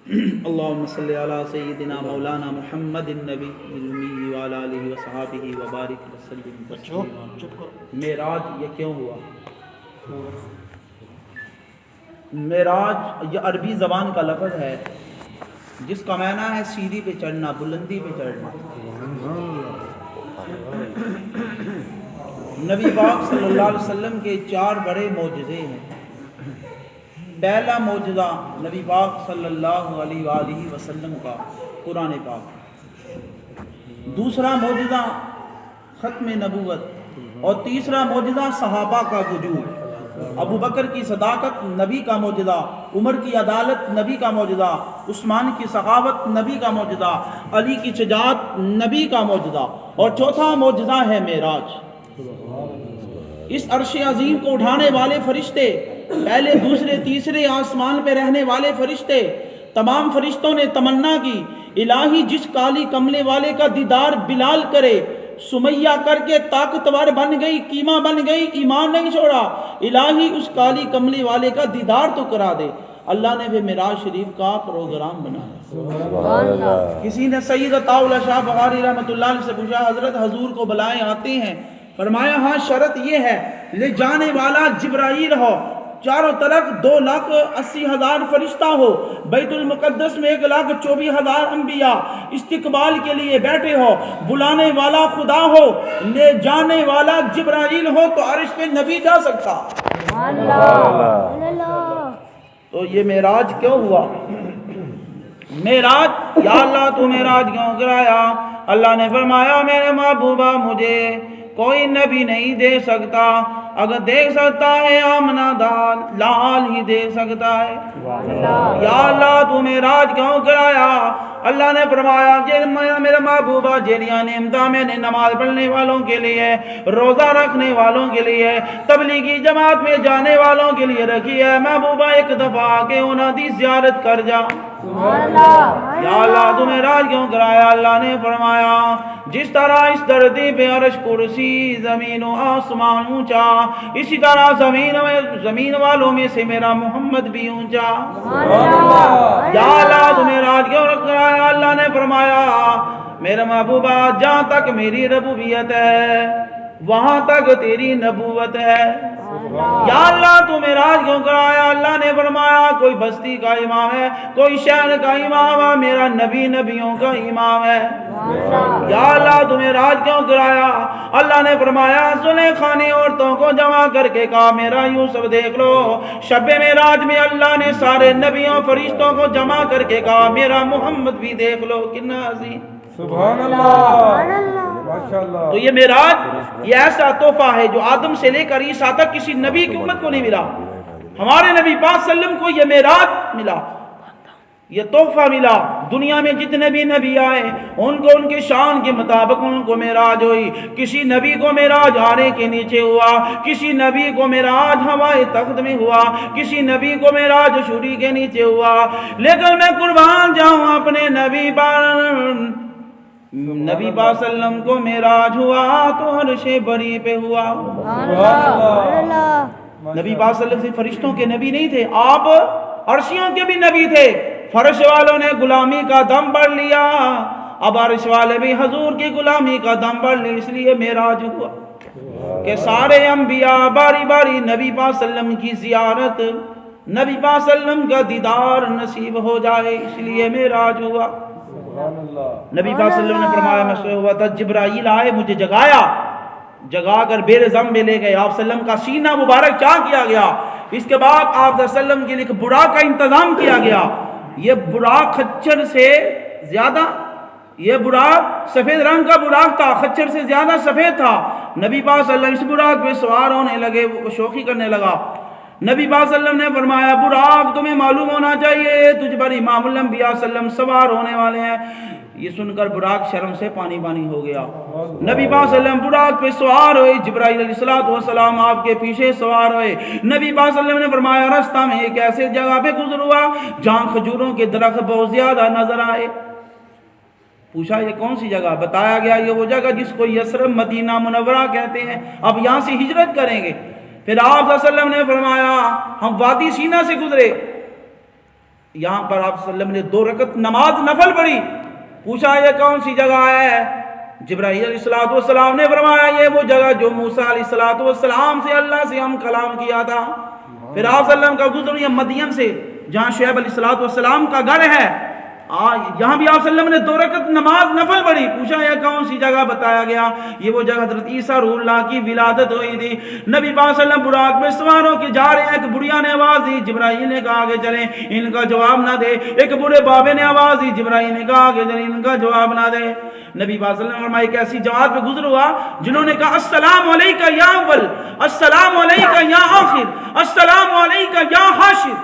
اللہم صلی علی سیدنا مولانا محمد النبی الامی وعلی آلہ وصحابہ وبارک وسلم تسلیما۔ معراج یہ کیوں ہوا؟ معراج یہ عربی زبان کا لفظ ہے جس کا معنی ہے سیڑھی پہ چڑھنا، بلندی پہ چڑھنا۔ نبی پاک صلی اللہ علیہ وسلم کے 4 بڑے معجزے ہیں۔ پہلا معجزہ نبی پاک صلی اللہ علیہ وآلہ وسلم کا قرآن پاک، دوسرا معجزہ ختم نبوت، اور تیسرا معجزہ صحابہ کا وجود۔ ابو بکر کی صداقت نبی کا معجزہ، عمر کی عدالت نبی کا معجزہ، عثمان کی سخاوت نبی کا معجزہ، علی کی شجاعت نبی کا معجزہ، اور چوتھا معجزہ ہے معراج۔ اس عرش عظیم کو اٹھانے والے فرشتے، پہلے دوسرے تیسرے آسمان پہ رہنے والے فرشتے، تمام فرشتوں نے تمنا کی الہی جس کالی کملے والے کا دیدار بلال کرے، سمیہ کر کے طاقتور بن گئی، کیما بن گئی، ایمان نہیں چھوڑا، الہی اس کالی کملے والے کا دیدار تو کرا دے۔ اللہ نے بھی معراج شریف کا پروگرام بنایا۔ کسی نے سید عطا اللہ شاہ بغاری رحمۃ اللہ علیہ سے پوچھا، حضرت حضور کو بلائے آتے ہیں؟ فرمایا ہاں، شرط یہ ہے لے جانے والا جبرائیل ہو، چاروں طرف 2,80,000 فرشتہ ہو، بیت المقدس میں 1,24,000 انبیاء استقبال کے لیے بیٹھے ہو، بلانے والا خدا ہو، لے جانے والا جبرائیل ہو تو عرش پہ نبی جا سکتا۔ تو یہ معراج کیوں ہوا؟ معراج، یا اللہ تو معراج کیوں کرایا؟ اللہ نے فرمایا میرے محبوبہ مجھے کوئی نبی نہیں دے سکتا، اگر دیکھ سکتا ہے آمنہ دال لال ہی دیکھ سکتا ہے۔ یا اللہ تو معراج کیوں کرایا؟ اللہ نے فرمایا میرا محبوبہ جیڑیاں نعمتاں میں نے نماز پڑھنے والوں کے لیے، روزہ رکھنے والوں کے لیے، تبلیغی جماعت میں جانے والوں کے لیے رکھی ہے، محبوبہ ایک دفعہ آ کے انہاں دی زیارت کر جا۔ یا اللہ تو معراج کیوں کرایا؟ اللہ نے فرمایا جس طرح اس دھرتی پہ عرش کرسی زمین و آسمان اونچا، اسی طرح زمین والوں میں سے میرا محمد بھی اونچا۔ یا اللہ تو معراج کیوں کرایا؟ اللہ نے فرمایا میرا محبوبہ جہاں تک میری ربوبیت ہے وہاں تک تیری نبوت ہے۔ یا اللہ تو معراج کیوں کرایا؟ اللہ نے فرمایا کوئی بستی کا امام ہے، کوئی شہر کا امام ہے، میرا نبی نبیوں کا امام ہے۔ یا اللہ تو معراج کیوں کرایا؟ اللہ نے فرمایا زلیخا نے عورتوں کو جمع کر کے کہا میرا یوسف دیکھ لو، شب معراج میں اللہ نے سارے نبیوں فرشتوں کو جمع کر کے کہا میرا محمد بھی دیکھ لو، کتنا عظیم، سبحان اللہ۔ تو یہ معراج یہ ایسا تحفہ ہے جو آدم سے لے کر عیسیٰ تک کسی نبی کی امت کو نہیں ملا۔ ہمارے نبی پاک صلی اللہ علیہ وسلم کو یہ معراج ملا، یہ تحفہ ملا۔ دنیا میں جتنے بھی نبی آئے ان کو ان کے شان کے مطابق ان کو معراج ہوئی۔ کسی نبی کو معراج آرے کے نیچے ہوا، کسی نبی کو معراج ہوائے تخت میں ہوا، کسی نبی کو معراج شوری کے نیچے ہوا۔ لیکن میں قربان جاؤں اپنے نبی پاک صلی اللہ علیہ وسلم کو معراج ہوا تو عرش بری پہ ہوا۔ نبی پاک صلی اللہ علیہ وسلم فرشتوں کے نبی نہیں تھے، آپ عرشیوں کے بھی نبی تھے۔ فرش والوں نے غلامی کا دم بڑھ لیا، اب عرش والے بھی حضور کی غلامی کا دم بڑھ لی، اس لیے معراج ہوا کہ سارے انبیاء باری باری نبی پاک صلی اللہ علیہ وسلم کی زیارت، نبی پاک صلی اللہ علیہ وسلم کا دیدار نصیب ہو جائے، اس لیے معراج ہوا۔ نبی پاک صلی اللہ علیہ وسلم نے فرمایا میں سویا ہوا تھا، جبرائیل آئے مجھے جگایا، جگا کر بیر زم میں لے گئے، آپ صلی اللہ علیہ وسلم کا سینہ مبارک چاک کیا گیا۔ اس کے بعد آپ صلی اللہ علیہ وسلم کے لیے ایک براق کا انتظام کیا گیا۔ یہ براق خچر سے زیادہ، یہ براق سفید رنگ کا براق تھا، خچر سے زیادہ سفید تھا۔ نبی پاک صلی اللہ علیہ وسلم اس براق پہ سوار ہونے لگے، وہ شوخی کرنے لگا۔ نبی پاک صلی اللہ علیہ وسلم نے فرمایا براق تمہیں معلوم ہونا چاہیے تجھ پر امام الانبیاء صلی اللہ علیہ وسلم سوار ہونے والے ہیں۔ یہ سن کر براق شرم سے پانی پانی ہو گیا۔ نبی پاک صلی اللہ علیہ وسلم براق پہ سوار ہوئے، جبرائیل علیہ السلام آپ کے پیچھے سوار ہوئے۔ نبی پاک صلی اللہ علیہ وسلم نے فرمایا رستہ میں ایک ایسے جگہ پہ گزر ہوا جہاں کھجوروں کے درخت بہت زیادہ نظر آئے۔ پوچھا یہ کون سی جگہ؟ بتایا گیا یہ وہ جگہ جس کو یثرب مدینہ منورہ کہتے ہیں، اب یہاں سے ہجرت کریں گے۔ پھر آپ صلی اللہ علیہ وسلم نے فرمایا ہم وادی سینا سے گزرے، یہاں پر آپ صلی اللہ علیہ وسلم نے 2 رکعت نماز نفل پڑھی. پوچھا یہ کون سی جگہ ہے؟ جبرائیل علیہ السلام نے فرمایا یہ وہ جگہ جو موسیٰ علیہ السلام سے اللہ سے ہم کلام کیا تھا. پھر آپ صلی اللہ علیہ وسلم کا گزر یہ مدین سے جہاں شعیب علیہ السلام کا گھر ہے. یہاں بھی آپ صلی اللہ علیہ وسلم نے 2 رکعت نماز نفل پڑھی. پوچھا یہ کون سی جگہ؟ بتایا گیا یہ وہ جگہ حضرت عیسیٰ روح اللہ کی ولادت ہوئی تھی. نبی پاک صلی اللہ علیہ وسلم براق میں سوار ہو کے جا رہے ہیں. ایک بڑھیا نے آواز دی, جبرائیل نے کہا آگے چلیں, ان کا جواب نہ دے. ایک بوڑھے بابے نے آواز دی, جبرائیل نے کہا آگے چلیں, ان کا جواب نہ دے. نبی پاک صلی اللہ علیہ وسلم نے فرمایا ایک ایسی جماعت پہ گزر ہوا جنہوں نے کہا السلام علیکہ یا اول, السلام علیکہ یا آخر, السلام علیکہ یا حاشر.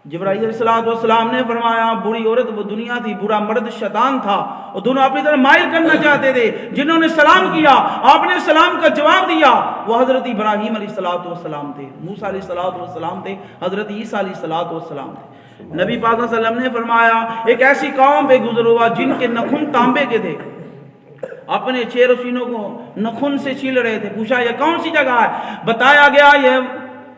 جبرائیل علیہ السلام نے فرمایا بری عورت وہ دنیا تھی, برا مرد شیطان تھا, اور دونوں اپنی طرف مائل کرنا چاہتے تھے. جنہوں نے سلام کیا آپ نے سلام کا جواب دیا وہ حضرت ابراہیم علیہ السلام تھے, موسیٰ علیہ السلام تھے, حضرت عیسیٰ علیہ السلام تھے. نبی پاک صلی اللہ علیہ وسلم نے فرمایا ایک ایسی قوم پہ گزر ہوا جن کے نخن تانبے کے تھے, اپنے چہر و سینوں کو نخن سے چھیل رہے تھے. پوچھا یہ کون سی جگہ ہے؟ بتایا گیا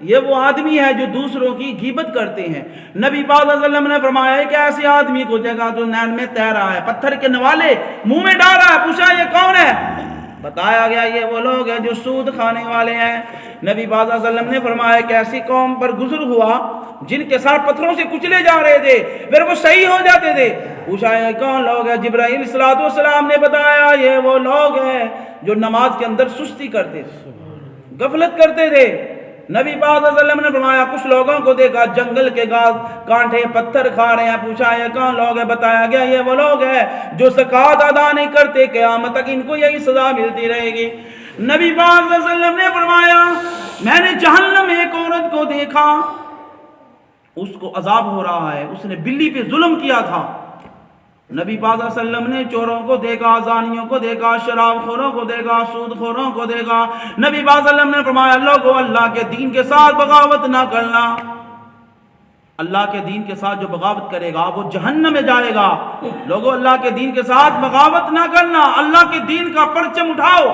یہ وہ آدمی ہے جو دوسروں کی غیبت کرتے ہیں. نبی پاک صلی اللہ علیہ وسلم نے فرمایا کہ ایسے آدمی کو جگہ جو نہر میں تیر رہا ہے, پتھر کے نوالے منہ میں ڈال رہا ہے. پوچھا یہ کون ہے؟ بتایا گیا یہ وہ لوگ ہیں جو سود کھانے والے ہیں. نبی پاک صلی اللہ علیہ وسلم نے فرمایا کہ ایسی قوم پر گزر ہوا جن کے ساتھ پتھروں سے کچلے جا رہے تھے پھر وہ صحیح ہو جاتے تھے. پوچھا یہ کون لوگ ہیں؟ جبرائیل علیہ السلام نے بتایا یہ وہ لوگ ہیں جو نماز کے اندر سستی کرتے تھے, غفلت کرتے تھے. نبی پاک صلی اللہ علیہ وسلم نے فرمایا کچھ لوگوں کو دیکھا جنگل کے گھاس کانٹے پتھر کھا رہے ہیں. پوچھا یہ کون لوگ ہیں؟ بتایا گیا یہ وہ لوگ ہیں جو زکوٰۃ ادا نہیں کرتے, قیامت تک ان کو یہی سزا ملتی رہے گی. نبی پاک صلی اللہ علیہ وسلم نے فرمایا میں نے جہنم میں ایک عورت کو دیکھا, اس کو عذاب ہو رہا ہے, اس نے بلی پہ ظلم کیا تھا. نبی پاک صلی اللہ علیہ وسلم نے چوروں کو دیکھا, زانیوں کو دیکھا, شراب خوروں کو دیکھا, سود خوروں کو دیکھا. نبی پاک صلی اللہ علیہ وسلم نے فرمایا لوگوں اللہ کے دین کے ساتھ بغاوت نہ کرنا. اللہ کے دین کے ساتھ جو بغاوت کرے گا وہ جہنم میں جائے گا. لوگوں اللہ کے دین کے ساتھ بغاوت نہ کرنا, اللہ کے دین کا پرچم اٹھاؤ.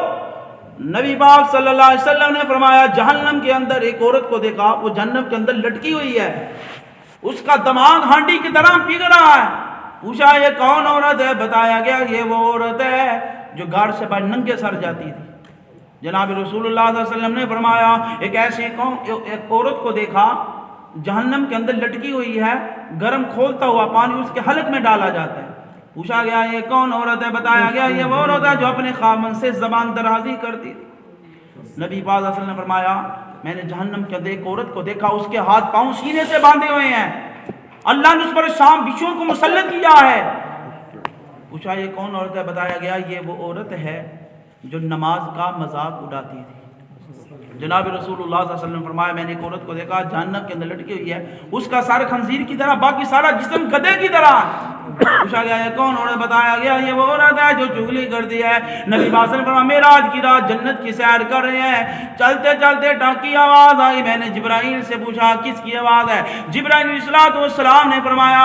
نبی پاک صلی اللہ علیہ وسلم نے فرمایا جہنم کے اندر ایک عورت کو دیکھا, وہ جہنم کے اندر لٹکی ہوئی ہے, اس کا دماغ ہانڈی کی طرح پگھ رہا ہے. پوچھا یہ کون عورت ہے؟ بتایا گیا یہ وہ عورت ہے جو گھر سے باہر ننگے سر جاتی تھی. جناب رسول اللہ صلی اللہ علیہ وسلم نے فرمایا ایک ایسی قوم ایک عورت کو دیکھا جہنم کے اندر لٹکی ہوئی ہے, گرم کھولتا ہوا پانی اس کے حلق میں ڈالا جاتا ہے. پوچھا گیا یہ کون عورت ہے؟ بتایا گیا یہ وہ عورت ہے جو اپنے خاوند سے زبان درازی کرتی تھی. نبی پاک صلی اللہ علیہ وسلم نے فرمایا میں نے جہنم کے اندر ایک عورت کو دیکھا, اس کے ہاتھ پاؤں سینے سے باندھے ہوئے ہیں, اللہ نے اس پر شام بچھوؤں کو مسلط کیا ہے. پوچھا یہ کون عورت ہے؟ بتایا گیا یہ وہ عورت ہے جو نماز کا مذاق اڑاتی تھی. جناب رسول اللہ صلی اللہ علیہ وسلم نے فرمایا میں نے ایک عورت کو دیکھا جہنم کے اندر لٹکی ہوئی ہے, اس کا سارا خنزیر کی طرح باقی سارا جسم گدھے کی طرح. پوچھا گیا یہ کون عورت؟ بتایا گیا یہ وہ عورت ہے جو چغلی کرتی ہے. نبی پاک صلی اللہ علیہ وسلم نے فرمایا معراج کی رات جنت کی سیر کر رہے ہیں, چلتے چلتے ٹانک کی آواز آئی. میں نے جبرائیل سے پوچھا کس کی آواز ہے؟ جبرائیل علیہ السلام نے فرمایا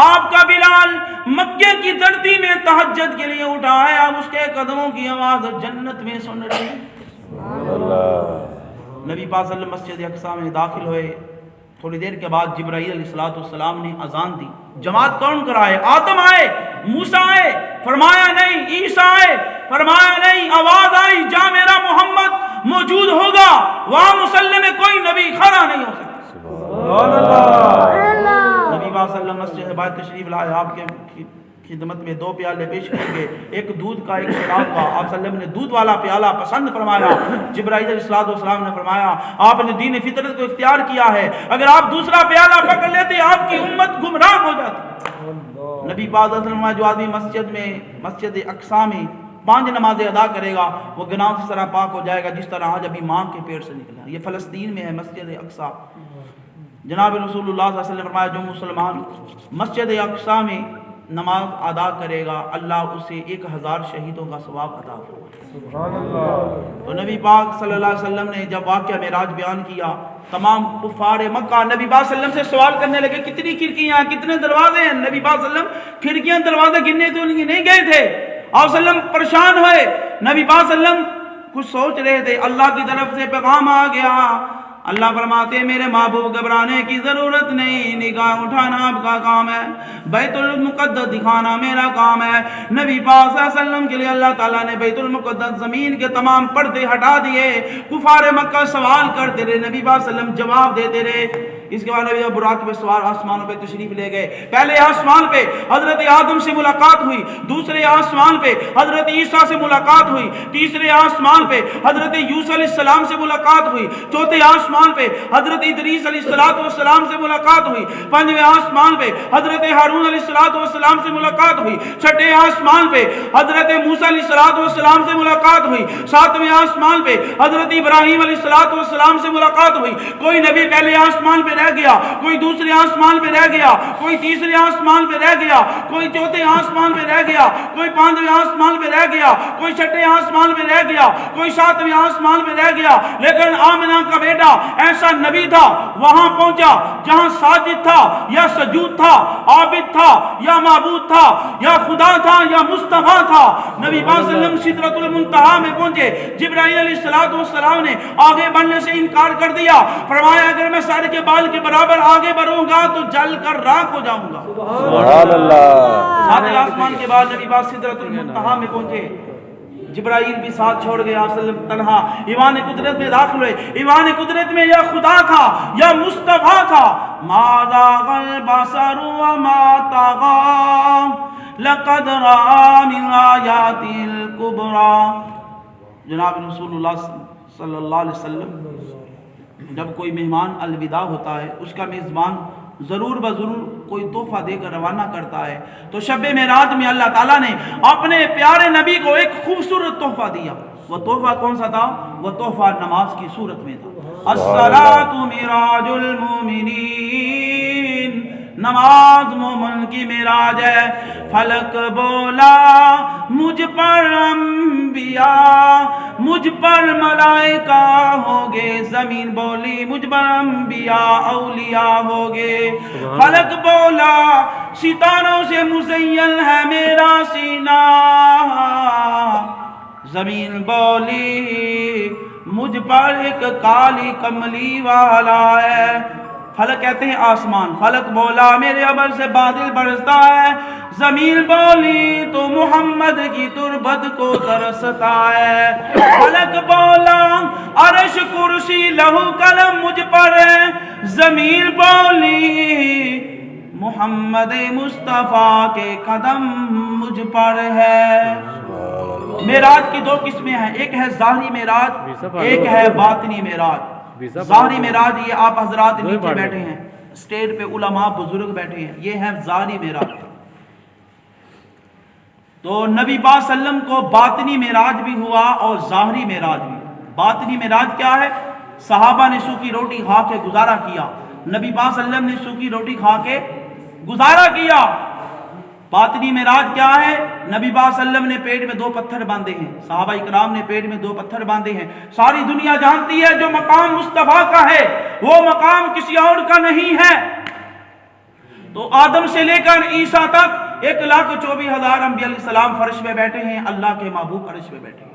آپ کا بلال مکے کی دھرتی میں تہجد کے لیے اٹھا ہے, اب اس کے قدموں کی آواز جنت میں سن رہی ہے. نبی پاک صلی اللہ علیہ وسلم مسجد اقصی میں داخل ہوئے. تھوڑی دیر کے بعد جبرائیل علیہ السلام نے اذان دی. جماعت کون کرائے؟ آدم آئے, موسیٰ آئے, فرمایا نہیں. عیسیٰ آئے, فرمایا نہیں. آواز آئی جہاں میرا محمد موجود ہوگا وہاں مصلی میں کوئی نبی کھڑا نہیں ہو سکتا. سبحان اللہ. نبی پاک صلی اللہ علیہ وسلم مسجد باہر تشریف لائے, آپ کے خدمت میں 2 پیالے پیش کیے گئے, ایک دودھ کا ایک شراب کا. آپ صلی اللہ علیہ وسلم نے دودھ والا پیالہ پسند فرمایا. جبرائیل علیہ السلام نے فرمایا آپ نے دین فطرت کو اختیار کیا ہے, اگر آپ دوسرا پیالہ پکڑ لیتے آپ کی امت گمراہ ہو جاتی. نبی پاک صلی اللہ علیہ وسلم جو آدمی مسجد اقصی میں 5 نمازیں ادا کرے گا وہ گناہوں سے طرح پاک ہو جائے گا جس طرح آج ابھی ماں کے پیٹ سے نکلا. یہ فلسطین میں ہے مسجد اقصی. جناب رسول اللہ صلی اللہ علیہ وسلم نے فرمایا جو مسلمان مسجد اقصی میں نماز ادا کرے گا اللہ اسے 1000 شہیدوں کا ثواب عطا فرمائے. تو نبی پاک صلی اللہ علیہ وسلم نے جب واقعہ معراج بیان کیا تمام کفار مکہ نبی پاک صلی اللہ علیہ وسلم سے سوال کرنے لگے کتنی کھڑکیاں ہیں, کتنے دروازے ہیں. نبی پاک صلی اللہ علیہ وسلم کھڑکیاں دروازے گننے تو نہیں گئے تھے. آپ صلی اللہ علیہ وسلم پریشان ہوئے. نبی پاک صلی اللہ علیہ وسلم کچھ سوچ رہے تھے, اللہ کی طرف سے پیغام آ گیا اللہ فرماتے ہیں میرے محبوب گھبرانے کی ضرورت نہیں، نگاہ اٹھانا آپ کا کام ہے، بیت المقدس دکھانا میرا کام ہے۔ نبی پاک صلی اللہ علیہ وسلم کے لیے اللہ تعالیٰ نے بیت المقدس زمین کے تمام پردے ہٹا دیے، کفار مکہ سوال کرتے رہے، نبی پاک صلی اللہ علیہ وسلم جواب دیتے رہے۔ اس کے بعد نبی براق پہ سوار آسمانوں پہ تشریف لے گئے۔ پہلے آسمان پہ حضرت آدم سے ملاقات ہوئی، دوسرے آسمان پہ حضرت عیسیٰ سے ملاقات ہوئی، تیسرے آسمان پہ حضرت یوسف علیہ السلام سے ملاقات ہوئی، چوتھے آسمان پہ حضرت ادریس علیہ السلام سے ملاقات ہوئی، پانچویں آسمان پہ حضرت ہارون علیہ السلام سے ملاقات ہوئی، چھٹے آسمان پہ حضرت موسیٰ علیہ السلام سے ملاقات ہوئی، ساتویں آسمان پہ حضرت ابراہیم علیہ السلام سے ملاقات ہوئی۔ کوئی نبی پہلے آسمان پہ رہ گیا، کوئی دوسرے آسمان پہ رہ گیا، کوئی تیسرے آسمان پہ رہ گیا، کوئی چوتھے آسمان پہ رہ گیا، کوئی پانچویں آسمان پہ رہ گیا، کوئی چھٹے آسمان پہ رہ گیا، کوئی ساتویں آسمان پہ رہ گیا۔ لیکن آمنہ کا بیٹا ایسا نبی تھا، وہاں پہنچا جہاں ساجد تھا یا سجود تھا، عابد تھا یا معبود تھا، یا خدا تھا یا مصطفیٰ تھا۔ نبی پاک صلی اللہ علیہ وسلم سدرۃ المنتہا میں پہنچے، جبرائیل علیہ السلام نے آگے بڑھنے سے انکار کر دیا، فرمایا اگر میں سر کے بال کے برابر آگے بڑھوں گا تو جل کر راکھ ہو جاؤں گا۔ سبحان اللہ۔ ساتویں آسمان کے بعد نبی پاک سدرۃ المنتہا میں پہنچے، جبرائیل بھی ساتھ چھوڑ گئے، آپ صلی اللہ علیہ وسلم تنہا ایوان قدرت میں داخل ہوئے۔ ایوان قدرت میں یا خدا تھا یا مصطفیٰ تھا۔ ما ذاق البصر وما طغى لقد رأى من آیات الکبریٰ۔ جناب رسول اللہ صلی اللہ علیہ وسلم جب کوئی مہمان الوداع ہوتا ہے، اس کا میزبان ضرور بضرور کوئی تحفہ دے کر روانہ کرتا ہے، تو شب معراج میں اللہ تعالیٰ نے اپنے پیارے نبی کو ایک خوبصورت تحفہ دیا۔ وہ تحفہ کون سا تھا؟ وہ تحفہ نماز کی صورت میں تھا۔ الصلاۃ معراج المومنین، نماز مومن کی معراج ہے۔ فلک بولا مجھ پر انبیاء، مجھ پر ملائکہ ہوگے، زمین بولی مجھ پر انبیاء اولیاء ہوگے۔ فلک بولا ستاروں سے مزین ہے میرا سینہ، زمین بولی مجھ پر ایک کالی کملی والا ہے۔ فلک کہتے ہیں آسمان، فلک بولا میرے ابر سے بادل برستا ہے، زمین بولی تو محمد کی تربت کو ترستا ہے۔ فلک بولا عرش کرسی لہو قلم مجھ پر ہے، زمین بولی محمد مصطفیٰ کے قدم مجھ پر ہے۔ معراج کی دو قسمیں ہیں، ایک ہے ظاہری معراج، ایک ہے باطنی معراج۔ ظاہری معراج یہ آپ حضرات نیچے بیٹھے ہیں، اسٹیج پہ علماء بزرگ بیٹھے ہیں، یہ ہے ظاہری معراج۔ تو نبی پاک صلی اللہ علیہ وسلم کو باطنی معراج بھی ہوا اور ظاہری معراج بھی۔ باطنی معراج کیا ہے؟ صحابہ نے سوکھی روٹی کھا کے گزارا کیا، نبی پاک صلی اللہ علیہ وسلم نے سوکھی روٹی کھا کے گزارا کیا۔ باطنی معراج کیا ہے؟ نبی پاک صلی اللہ علیہ وسلم نے پیٹ میں 2 پتھر باندھے ہیں، صحابہ اکرام نے پیٹ میں 2 پتھر باندھے ہیں۔ ساری دنیا جانتی ہے جو مقام مصطفیٰ کا ہے وہ مقام کسی اور کا نہیں ہے۔ تو آدم سے لے کر عیسیٰ تک 1,24,000 انبیاء علیہ السلام فرش میں بیٹھے ہیں، اللہ کے محبوب عرش میں بیٹھے ہیں۔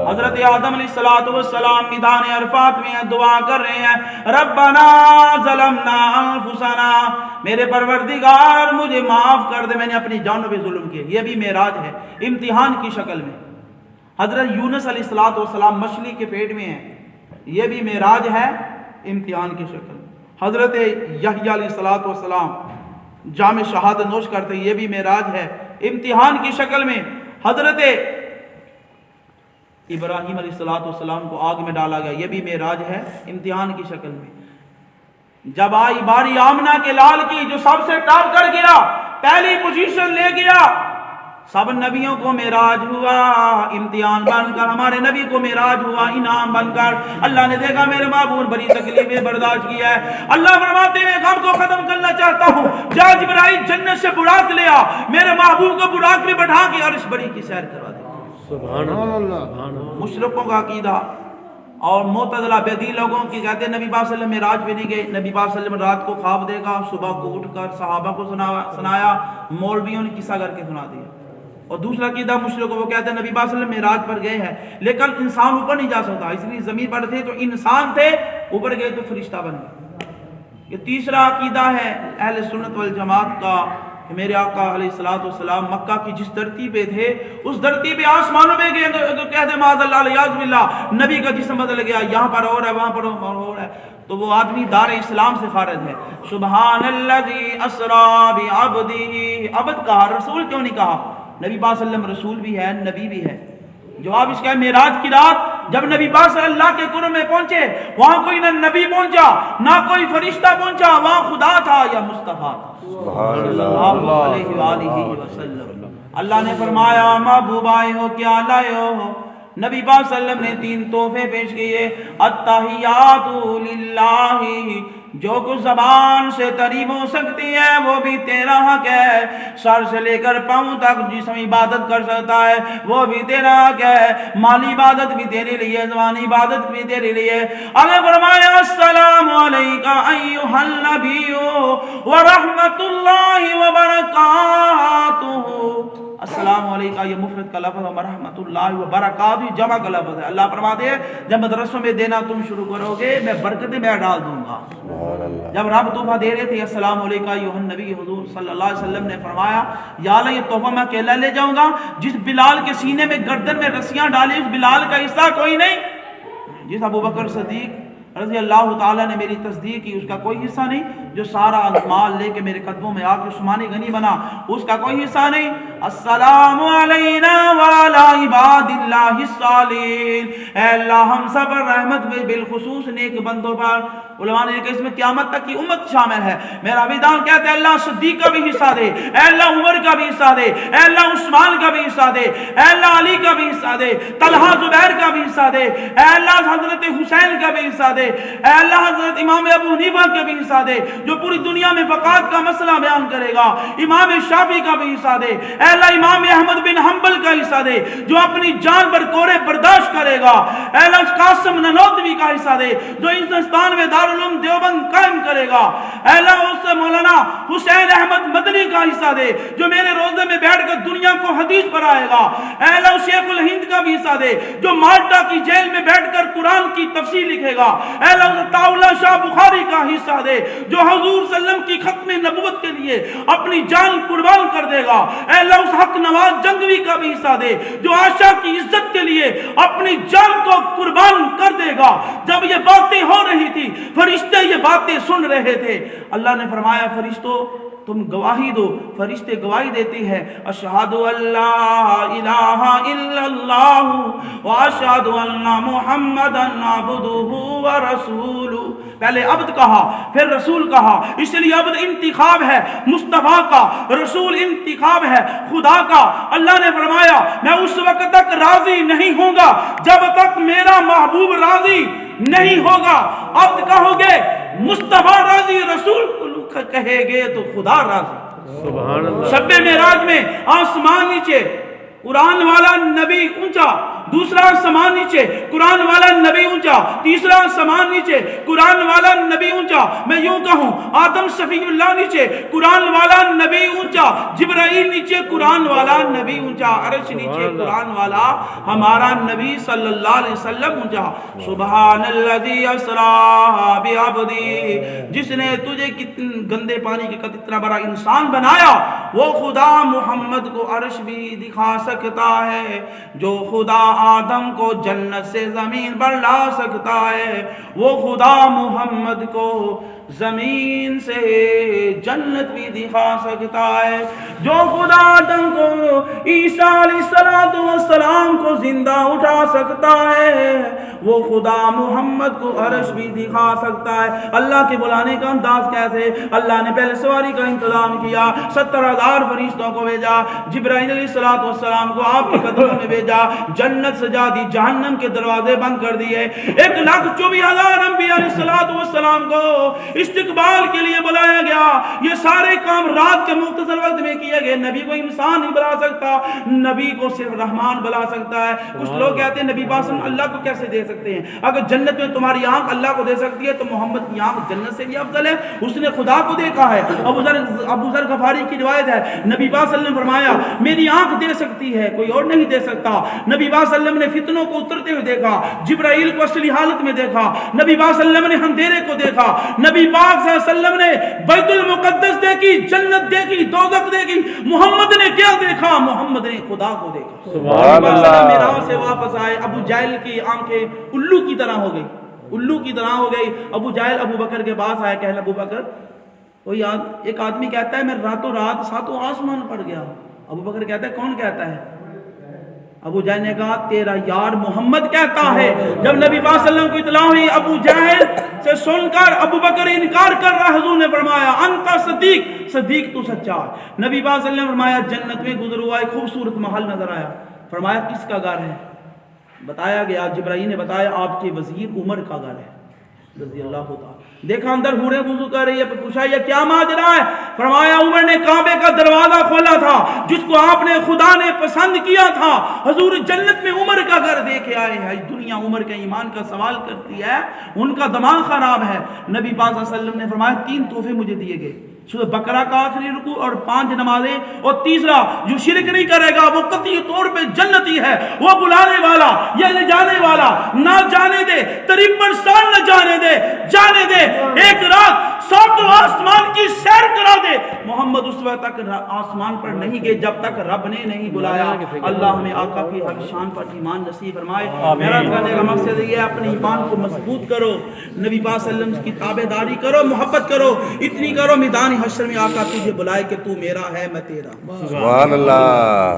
حضرت آدم علیہ السلام میدان عرفات میں دعا کر رہے ہیں، ربنا ظلمنا انفسنا، میرے پروردگار مجھے معاف کر دے، میں نے اپنی جانوں پہ ظلم کیا۔ یہ بھی معراج ہے امتحان کی شکل میں۔ حضرت یونس علیہ السلام مچھلی کے پیٹ میں ہیں، یہ بھی معراج ہے امتحان کی شکل میں۔ حضرت یحییٰ علیہ السلام جام شہادت نوش کرتے ہیں، یہ بھی معراج ہے امتحان کی شکل میں۔ حضرت ابراہیم علیہ السلام کو آگ میں ڈالا گیا، یہ بھی معراج ہے امتحان کی شکل میں۔ جب آئی باری آمنہ کے لال کی، جو سب سے ٹاپ کر گیا، پہلی پوزیشن لے گیا، سب نبیوں کو معراج ہوا امتحان بن کر، ہمارے نبی کو معراج ہوا انعام بن کر۔ اللہ نے دیکھا میرے محبوب بڑی تکلیفیں برداشت کی ہے، اللہ فرماتے ہیں میں غم کو ختم کرنا چاہتا ہوں، جا جبرائیل جنت سے براق لے آ، میرے محبوب کو براق میں بٹھا کے عرش بڑی کی سیر کروا دے۔ سبحان اللہ۔ مشرکوں کا عقیدہ اور معتزلہ بدعی لوگوں کی کہتے ہیں نبی پاک صلی اللہ علیہ وسلم معراج پہ نہیں گئے، نبی پاک صلی اللہ علیہ وسلم رات کو خواب دیکھا، صبح کو اٹھ کر صحابہ کو سنایا، مولویوں نے قصہ کر کے سنا دیا۔ اور دوسرا عقیدہ مشرکوں وہ کہتے ہیں نبی پاک صلی اللہ علیہ وسلم معراج پر گئے ہیں، لیکن انسان اوپر نہیں جا سکتا، اس لیے زمین پر تھے تو انسان تھے اوپر گئے تو فرشتہ بن گئے۔ یہ تیسرا عقیدہ ہے اہل سنت والجماعت کا کہ میرے آقا علیہ السلام مکہ کی جس دھرتی پہ تھے اس دھرتی پہ آسمانوں میں گئے تو کہہ دے معاذ اللہ علیہ باللہ نبی کا جسم بدل گیا، یہاں پر ہو رہا ہے وہاں پر ہو رہا ہے، تو وہ آدمی دار اسلام سے خارج ہے۔ سبحان الذی اسری بعبدہ، عبد کہا، رسول کیوں نہیں کہا؟ نبی پاک صلی اللہ علیہ وسلم رسول بھی ہے، نبی بھی ہے۔ جواب اس کا ہے معراج کی رات جب نبی پاک صلی اللہ کے قرب میں پہنچے، وہاں کوئی نہ نبی پہنچا نہ کوئی فرشتہ پہنچا، وہاں خدا تھا یا مصطفیٰ تھا سبحان صلی اللہ اللہ علیہ وآلہ وسلم۔ اللہ نے فرمایا محبوب آئے ہو کیا لائے ہو؟ نبی پاک صلی اللہ علیہ وسلم نے 3 تحفے پیش کیے، التحیات للہ، جو کچھ زبان سے تعریف ہو سکتی ہے وہ بھی تیرا حق ہے، سر سے لے کر پاؤں تک جسم عبادت کر سکتا ہے وہ بھی تیرا حق ہے، مالی عبادت بھی تیرے لیے، زبانی عبادت بھی تیرے لیے۔ اللہ فرمایا السلام علیکہ ایھا النبی ورحمۃ اللہ وبرکاتہ۔ السلام علیکہ یہ مفرد کا لفظ ہے، ورحمۃ اللہ وبرکاتہ جمع کا لفظ ہے۔ اللہ فرماتے ہیں جب مدرسوں میں دینا تم شروع کرو گے میں برکتیں میں ڈال دوں گا۔ جب رب تحفہ دے رہے تھے السلام علیکہ ایھا النبی، حضور صلی اللہ علیہ وسلم نے فرمایا یا اللہ یہ تحفہ میں اکیلا لے جاؤں گا، جس بلال کے سینے میں گردن میں رسیاں ڈالی اس بلال کا حصہ کوئی نہیں، جس ابو بکر صدیق رضی اللہ تعالیٰ نے میری تصدیق کی اس کا کوئی حصہ نہیں، جو سارا مال لے کے میرے قدموں میں آ کے عثمانی غنی بنا اس کا کوئی حصہ نہیں۔ السلام علینا وعلی عباد اللہ الصالحین، اے اللہ ہم سب پر رحمت میں بالخصوص نیک بندوں پر۔ علماء نے کہا اس میں قیامت تک کی امت شامل ہے۔ میرا ویدان کہتے ہیں اللہ صدیق کا بھی حصہ دے، اے اللہ عمر کا بھی حصہ دے، اے اللہ عثمان کا بھی حصہ دے، اے اللہ علی کا بھی حصہ دے، طلحہ زبیر کا بھی حصہ دے، اے اللہ حضرت حسین کا بھی حصہ دے، اے اللہ حضرت امام ابو حنیفہ کا بھی حصہ دے جو پوری دنیا میں فقات کا مسئلہ بیان کرے گا، امام شافعی کا بھی حصہ دے، اے اللہ امام احمد بن حنبل کا حصہ دے جو اپنی جان پر کوڑے برداشت کرے گا، اے اللہ قاسم نانوتوی کا حصہ دے جو ہندوستان میں دارالعلوم دیوبند قائم کرے گا، اے اللہ اس سے مولانا حسین احمد مدنی کا حصہ دے جو میرے روزے میں بیٹھ کر دنیا کو حدیث پڑھائے گا، اے اللہ شیخ الہند کا بھی حصہ دے جو مالٹا کی جیل میں بیٹھ کر قرآن کی تفسیر لکھے گا، اے اللہ تعالیٰ شاہ بخاری کا حصہ دے جو حضور صلی اللہ علیہ وسلم کی ختم نبوت کے لیے اپنی جان قربان کر دے گا، اے اللہ اس حق نواز جنگوی کا بھی حصہ دے جو عائشہ کی عزت کے لیے اپنی جان کو قربان کر دے گا۔ جب یہ باتیں ہو رہی تھی فرشتے یہ باتیں سن رہے تھے، اللہ نے فرمایا فرشتوں تم گواہی دو، فرشتے گواہی دیتے ہیں اشہد اللہ الہ الا اللہ واشہد ان محمدن عبدہ ورسولہ۔ پہلے عبد کہا پھر رسول کہا، اس لیے عبد انتخاب ہے مصطفیٰ کا، رسول انتخاب ہے خدا کا۔ اللہ نے فرمایا میں اس وقت تک راضی نہیں ہوں گا جب تک میرا محبوب راضی نہیں ہوگا۔ عبد کہو گے مصطفیٰ راضی، رسول کہے گے تو خدا راضی۔ سبحان اللہ۔ شب معراج میں آسمان نیچے قرآن والا نبی اونچا، دوسرا آسمان نیچے قرآن والا نبی اونچا، تیسرا آسمان نیچے قرآن والا نبی اونچا، میں یوں کہوں آدم شفیع اللہ نیچے قرآن والا نبی اونچا، جبرائیل نیچے قرآن والا نبی اونچا، عرش نیچے قرآن والا ہمارا نبی صلی اللہ علیہ وسلم اونچا۔ سبحان الذی اسری بعبدہ، جس نے تجھے گندے پانی کے قطرے اتنا بڑا انسان بنایا وہ خدا محمد کو عرش بھی دکھا سکتا ہے، جو خدا آدم کو جنت سے زمین پر لا سکتا ہے وہ خدا محمد کو زمین سے جنت بھی دکھا سکتا ہے، جو خدا آدم کو عیسیٰ علیہ السلام کو زندہ اٹھا سکتا ہے وہ خدا محمد کو عرش بھی دکھا سکتا ہے۔ اللہ کے بلانے کا انداز کیسے؟ اللہ نے پہلے سواری کا انتظام کیا، 70,000 فرشتوں کو بھیجا، جبرائیل علیہ السلام کو آپ کے قدموں میں بھیجا، جنت سجا دی، جہنم کے دروازے بند کر دیے، 1,24,000 انبیاء علیہ السلام کو استقبال کے لیے بلایا گیا. یہ سارے کام رات کے مختصر وقت میں کیے گئے. نبی کو انسان نہیں بلا سکتا, نبی کو صرف رحمان بلا سکتا ہے. کچھ لوگ کہتے ہیں نبی پاک اللہ کو کیسے دے سکتے ہیں؟ اگر جنت میں تمہاری آنکھ اللہ کو دے سکتی ہے تو محمد کی آنکھ جنت سے بھی افضل ہے, اس نے خدا کو دیکھا ہے. ابو ذر غفاری کی روایت ہے, نبی پاک صلی اللہ علیہ وسلم نے فرمایا میری آنکھ دے سکتی ہے, کوئی اور نہیں دے سکتا. نبی پاک صلی اللہ علیہ وسلم نے فتنوں کو اترتے ہوئے دیکھا, جبرائیل کو اصلی حالت میں دیکھا, نبی پاک صلی اللہ علیہ وسلم نے اندھیرے کو دیکھا, نبی پاک صلی اللہ علیہ وسلم نے بیت المقدس دیکھی, جنت دیکھی, دوزخ دیکھی. محمد نے کیا دیکھا؟ محمد نے خدا کو دیکھا. سبحان اللہ. میراث سے واپس آئے, ابو جہل کی آنکھیں الو کی طرح ہو گئی, الو کی طرح ہو گئی. ابو جہل ابو بکر کے پاس آئے, کہنے ابو بکر, کوئی ایک آدمی کہتا ہے میں راتوں رات ساتوں آسمان پڑ گیا. ابو بکر کہتا ہے کون کہتا ہے؟ ابو جہل نے کہا تیرا یار محمد کہتا ہے. جب نبی پاک صلی اللہ علیہ وسلم کو اطلاع ہوئی ابو جہل سے سن کر ابو بکر انکار کر رہا, حضور نے فرمایا انت صدیق, صدیق تو سچا. نبی پاک صلی اللہ علیہ وسلم نے فرمایا جنت میں گزر ہوا ایک خوبصورت محل نظر آیا. فرمایا کس کا گھر ہے؟ بتایا گیا, جبرائیل نے بتایا آپ کے وزیر عمر کا گھر ہے رضی اللہ تعالی. دیکھا اندر حوریں وضو کر رہی ہے, پوچھا یہ کیا ماجرا ہے؟ فرمایا عمر نے کعبے کا دروازہ کھولا تھا جس کو آپ نے خدا نے پسند کیا تھا. حضور جنت میں عمر کا گھر دیکھے آئے ہیں. دنیا عمر کے ایمان کا سوال کرتی ہے, ان کا دماغ خراب ہے. نبی پاک صلی اللہ علیہ وسلم نے فرمایا 3 تحفے مجھے دیے گئے, سورہ بقرہ کا آخری رکوع اور 5 نمازیں, اور تیسرا جو شرک نہیں کرے گا وہ قطعی طور پہ جنتی ہے. وہ بلانے والا یا لے جانے والا نہ جانے دے, 53 سال نہ جانے دے, جانے دے, ایک رات 7 آسمان کی سیر کرا دے. محمد اس وقت تک آسمان پر نہیں گئے جب تک رب نے نہیں بلایا. اللہ ہمیں آقا کی حق شان پر ایمان نصیب فرمائے. میرا کہنے کا مقصد یہ ہے اپنے ایمان کو مضبوط کرو, نبی پاک صلی اللہ علیہ وسلم کی تابعداری کرو, محبت کرو, اتنی کرو میدان حشر میں آقا تجھے بلائے کہ تو میرا ہے میں تیرا. سبحان اللہ.